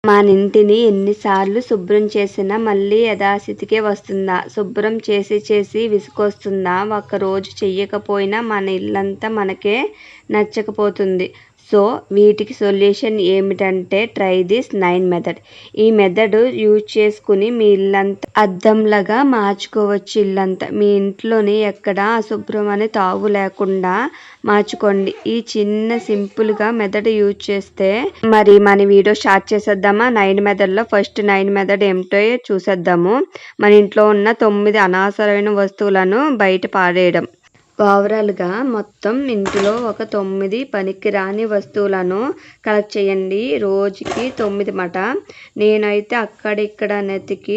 మన ఇంటిని ఎన్నిసార్లు శుభ్రం చేసినా మళ్ళీ యథాస్థితికే వస్తుందా? శుభ్రం చేసి చేసి విసుగొస్తుందా? ఒక్కరోజు చెయ్యకపోయినా మన ఇల్లంతా మనకే నచ్చకపోతుంది. సో వీటికి సొల్యూషన్ ఏమిటంటే ట్రై దిస్ 9 మెథడ్. ఈ మెథడ్ యూజ్ చేసుకుని మీ ఇల్లంతా అద్దంలాగా మార్చుకోవచ్చు. ఇల్లంతా మీ ఇంట్లోని ఎక్కడ అశుభ్రం అనే తావు లేకుండా మార్చుకోండి. ఈ చిన్న సింపుల్గా మెథడ్ యూజ్ చేస్తే మరి మన వీడియో స్టార్ట్ చేసేద్దామా? 9 మెథడ్లో ఫస్ట్ 9 మెథడ్ ఏమిటో చూసేద్దాము. మన ఇంట్లో ఉన్న 9 అనవసరమైన వస్తువులను బయట పారేయడం. ఓవరాల్గా మొత్తం ఇంటిలో ఒక 9 పనికిరాని వస్తువులను కలెక్ట్ చేయండి. రోజుకి 9 మాట. నేనైతే అక్కడిక్కడ నెతికి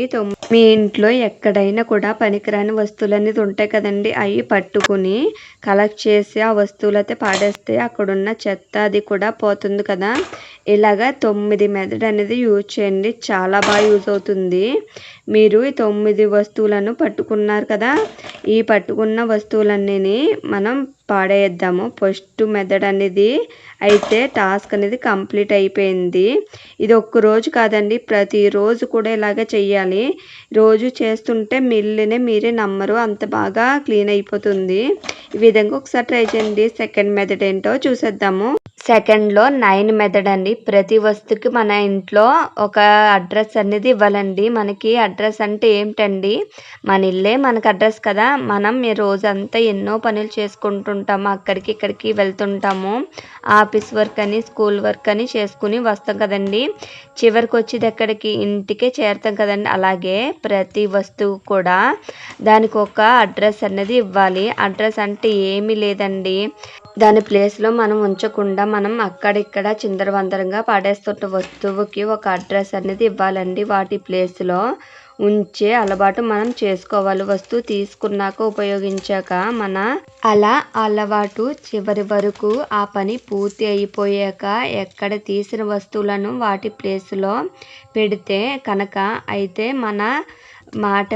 మీ ఇంట్లో ఎక్కడైనా కూడా పనికిరాని వస్తువులు అనేది ఉంటాయి కదండి, అవి పట్టుకుని కలెక్ట్ చేసి ఆ వస్తువులు అయితే పాడేస్తే అక్కడున్న చెత్త అది కూడా పోతుంది కదా. ఇలాగా 9 మెథడ్ అనేది యూజ్ చేయండి, చాలా బాగా యూజ్ అవుతుంది. మీరు ఈ 9 వస్తువులను పట్టుకున్నారు కదా, ఈ పట్టుకున్న వస్తువులన్నీ మనం పాడేద్దాము. ఫస్ట్ మెథడ్ అనేది అయితే టాస్క్ అనేది కంప్లీట్ అయిపోయింది. ఇది ఒక్కరోజు కాదండి, ప్రతిరోజు కూడా ఇలాగే చెయ్యాలి. రోజు చేస్తుంటే మీరే నమ్మరు, అంత బాగా క్లీన్ అయిపోతుంది. ఈ విధంగా ఒకసారి ట్రై చేయండి. సెకండ్ మెథడ్ ఏంటో చూసేద్దాము. సెకండ్లో 9 మెథడ్ అండి. ప్రతి వస్తువుకి మన ఇంట్లో ఒక అడ్రస్ అనేది ఇవ్వాలండి. మనకి అడ్రస్ అంటే ఏమిటండి, మన ఇల్లే మనకు అడ్రస్ కదా. మనం ఈ రోజంతా ఎన్నో పనులు చేసుకుంటుంటాము, అక్కడికి ఇక్కడికి వెళ్తుంటాము. ఆఫీస్ వర్క్ అని స్కూల్ వర్క్ అని చేసుకుని వస్తాం కదండి. చివరికి వచ్చేది ఎక్కడికి, ఇంటికే చేరుతాం కదండి. అలాగే ప్రతి వస్తువు కూడా దానికి ఒక అడ్రస్ అనేది ఇవ్వాలి. అడ్రస్ అంటే ఏమీ లేదండి, దాని ప్లేస్లో మనం ఉంచకుండా మనం అక్కడిక్కడ చిందరవందరంగా పాడేస్తున్న వస్తువుకి ఒక అడ్రస్ అనేది ఇవ్వాలండి. వాటి ప్లేస్లో ఉంచే అలవాటు మనం చేసుకోవాలి. వస్తువు తీసుకున్నాక ఉపయోగించాక మన అలవాటు చివరి వరకు ఆ పని పూర్తి అయిపోయాక ఎక్కడ తీసిన వస్తువులను వాటి ప్లేస్లో పెడితే కనుక అయితే మన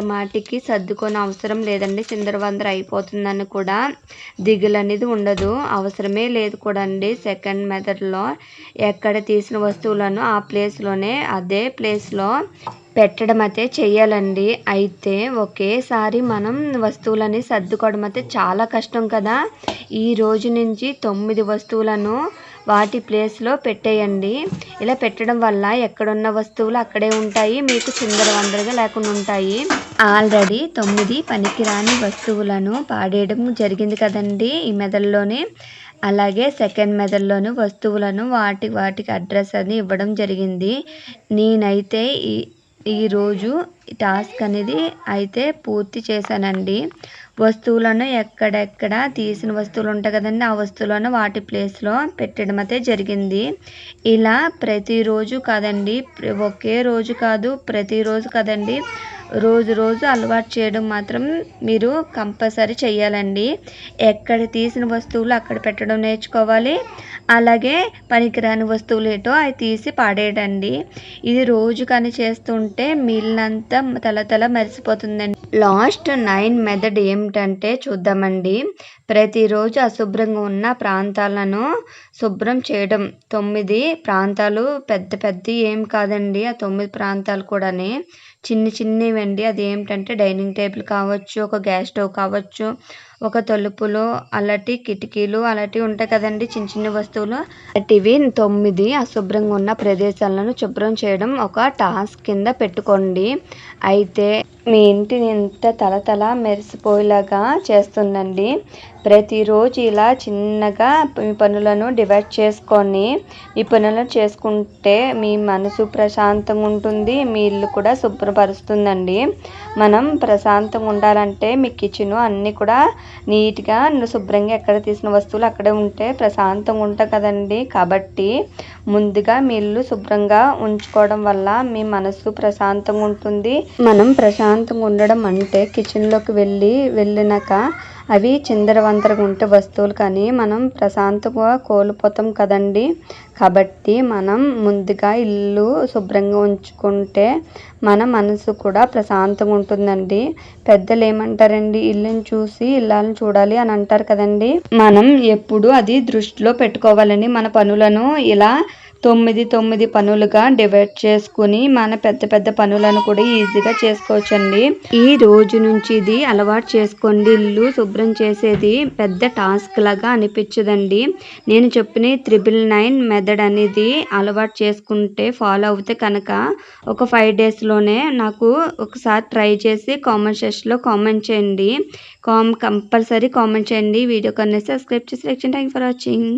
మాటికి సర్దుకొని అవసరం లేదండి. చిందరవందర అయిపోతుందని కూడా దిగులు అనేది ఉండదు, అవసరమే లేదు కూడా అండి. సెకండ్ మెథడ్లో ఎక్కడ తీసిన వస్తువులను ఆ ప్లేస్లోనే అదే ప్లేస్లో పెట్టడం అయితే చెయ్యాలండి. అయితే ఒకేసారి మనం వస్తువులని సర్దుకోవడం అయితే చాలా కష్టం కదా. ఈ రోజు నుంచి 9 వస్తువులను వాటి ప్లేస్లో పెట్టేయండి. ఇలా పెట్టడం వల్ల ఎక్కడున్న వస్తువులు అక్కడే ఉంటాయి, మీకు చిందరవందరగా లేకుండా ఉంటాయి. ఆల్రెడీ 9 పనికిరాని వస్తువులను పాడేయడం జరిగింది కదండి ఈ మెథడ్లోనే. అలాగే సెకండ్ మెథడ్లోని వస్తువులను వాటికి అడ్రస్ అని ఇవ్వడం జరిగింది. నేనైతే ఈరోజు టాస్క్ అనేది అయితే పూర్తి చేశానండి. వస్తువులను ఎక్కడెక్కడ తీసిన వస్తువులు ఉంటాయి కదండి, ఆ వస్తువులను వాటి ప్లేస్లో పెట్టడం అయితే జరిగింది. ఇలా ప్రతిరోజు కాదండి, ఒకే రోజు కాదు, ప్రతిరోజు కాదండి, రోజు అలవాటు చేయడం మాత్రం మీరు కంపల్సరీ చెయ్యాలండి. ఎక్కడ తీసిన వస్తువులు అక్కడ పెట్టడం నేర్చుకోవాలి. అలాగే పనికిరాని వస్తువులు ఏటో అవి తీసి పాడేయడండి. ఇది రోజు కానీ చేస్తుంటే మీళ్ళంతా తల మెరిసిపోతుందండి. లాస్ట్ 9 మెథడ్ ఏమిటంటే చూద్దామండి. ప్రతిరోజు అశుభ్రంగా ఉన్న ప్రాంతాలను శుభ్రం చేయడం. 9 ప్రాంతాలు, పెద్ద ఏం కాదండి. ఆ 9 ప్రాంతాలు కూడానే చిన్నవండి. అది ఏమిటంటే డైనింగ్ టేబుల్ కావచ్చు, ఒక గ్యాస్ స్టవ్ కావచ్చు, ఒక తలుపులు, అలాంటి కిటికీలు అలాంటివి ఉంటాయి కదండి, చిన్న వస్తువులు. అలాంటివి 9 అశుభ్రంగా ఉన్న ప్రదేశాలను శుభ్రం చేయడం ఒక టాస్క్ కింద పెట్టుకోండి. అయితే మీ ఇంటిని ఎంత తల మెరిసిపోయేలాగా చేస్తుందండి. ప్రతిరోజు ఇలా చిన్నగా మీ పనులను డివైడ్ చేసుకొని ఈ పనులను చేసుకుంటే మీ మనసు ప్రశాంతంగా ఉంటుంది, మీ ఇల్లు కూడా శుభ్రపరుస్తుందండి. మనం ప్రశాంతంగా ఉండాలంటే మీ కిచెన్ అన్నీ కూడా నీట్గా శుభ్రంగా ఎక్కడ తీసిన వస్తువులు అక్కడే ఉంటే ప్రశాంతంగా ఉంటాయి కదండి. కాబట్టి ముందుగా మీ ఇల్లు శుభ్రంగా ఉంచుకోవడం వల్ల మీ మనసు ప్రశాంతంగా ఉంటుంది. మనం ప్రశాంతంగా ఉండడం అంటే కిచెన్లోకి వెళ్ళినాక అవి చిందరవందరగా ఉంటే వస్తువులు కానీ మనం ప్రశాంతంగా కోల్పోతాం కదండి. కాబట్టి మనం ముందుగా ఇల్లు శుభ్రంగా ఉంచుకుంటే మన మనసు కూడా ప్రశాంతంగా ఉంటుందండి. పెద్దలు ఏమంటారండి, ఇల్లుని చూసి ఇల్లాలను చూడాలి అని అంటారు కదండి. మనం ఎప్పుడు అది దృష్టిలో పెట్టుకోవాలని మన పనులను ఇలా 9 పనులుగా డివైడ్ చేసుకుని మన పెద్ద పెద్ద పనులను కూడా ఈజీగా చేసుకోవచ్చండి. ఈ రోజు నుంచి ఇది అలవాటు చేసుకోండి. ఇల్లు శుభ్రం చేసేది పెద్ద టాస్క్ లాగా అనిపించదండి. నేను చెప్పిన 999 మెథడ్ అనేది అలవాటు చేసుకుంటే ఫాలో అవుతే కనుక ఒక 5 డేస్లోనే నాకు ఒకసారి ట్రై చేసి కామెంట్ సెక్షన్లో కామెంట్ చేయండి. కంపల్సరీ కామెంట్ చేయండి. వీడియో కన్నా సబ్స్క్రైబ్ చేసి థ్యాంక్ ఫర్ వాచింగ్.